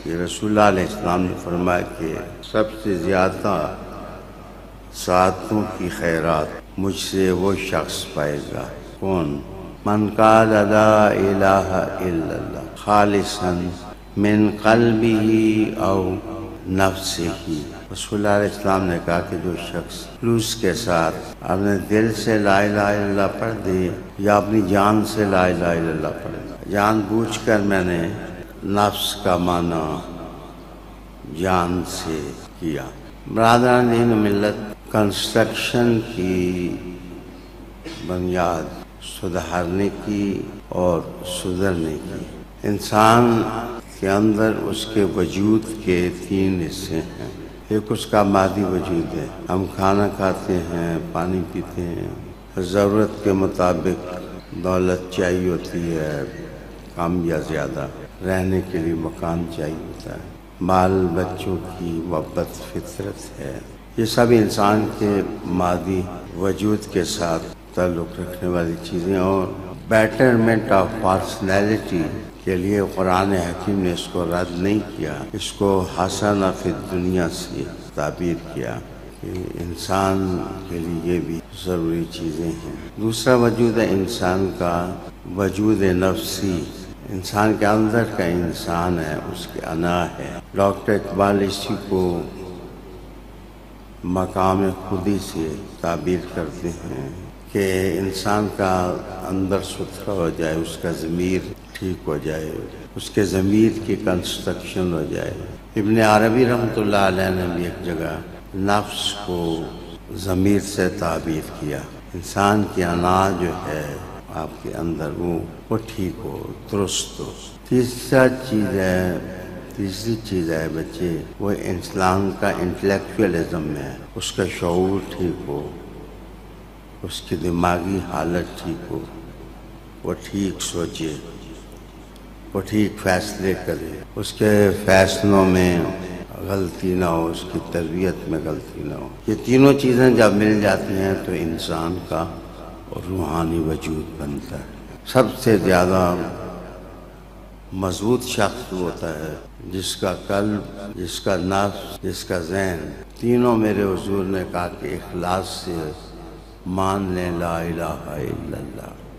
کہ رسول اللہ علیہ السلام نے فرمایا کہ سب سے زیادہ ساعتوں کی خیرات مجھ سے وہ شخص پائے گا. کون؟ من قال لا الہ الا اللہ خالصا من قلبہ او نفسہ. رسول اللہ علیہ السلام نے کہا کہ جو شخص خلوص کے ساتھ اپنے دل سے لا الہ الا اللہ پڑھ دے یا اپنی جان سے لا الہ الا اللہ پڑھ دے. جان بوجھ کر میں نے نفس کا معنی جان سے کیا. برادران دین و ملت، کنسٹرکشن کی بنیاد سدھارنے کی اور سدھرنے کی. انسان کے اندر اس کے وجود کے 3 حصے ہیں. ایک اس کا مادی وجود ہے، ہم کھانا کھاتے ہیں، پانی پیتے ہیں، ضرورت کے مطابق دولت چاہیے ہوتی ہے، کم یا زیادہ، رہنے کے لیے مکان چاہیے ہوتا ہے، بال بچوں کی محبت فطرت ہے. یہ سب انسان کے مادی وجود کے ساتھ تعلق رکھنے والی چیزیں. اور بیٹرمنٹ آف پرسنالٹی کے لیے قرآن حکیم نے اس کو رد نہیں کیا، اس کو حسنہ فی الدنیا سے تعبیر کیا کہ انسان کے لیے یہ بھی ضروری چیزیں ہیں. دوسرا وجود ہے انسان کا وجود نفسی. انسان کے اندر کا انسان ہے، اس کی انا ہے. ڈاکٹر اقبال اسی کو مقام خودی سے تعبیر کرتے ہیں کہ انسان کا اندر ستھرا ہو جائے، اس کا ضمیر ٹھیک ہو جائے، اس کے ضمیر کی کنسٹرکشن ہو جائے. ابن عربی رحمۃ اللہ علیہ نے بھی ایک جگہ نفس کو ضمیر سے تعبیر کیا. انسان کی انا جو ہے آپ کے اندر وہ ٹھیک ہو، درست ہو. تیسری چیز ہے بچے، وہ انسان کا انٹلیکچوئلزم ہے، اس کا شعور ٹھیک ہو، اس کی دماغی حالت ٹھیک ہو، وہ ٹھیک سوچے، وہ ٹھیک فیصلے کرے، اس کے فیصلوں میں غلطی نہ ہو، اس کی تربیت میں غلطی نہ ہو. یہ تینوں چیزیں جب مل جاتی ہیں تو انسان کا روحانی وجود بنتا ہے. سب سے زیادہ مضبوط شخص ہوتا ہے جس کا قلب، جس کا نفس، جس کا ذہن، تینوں میرے حضور نے کہا کہ اخلاص سے مان لیں لا الہ الا اللہ.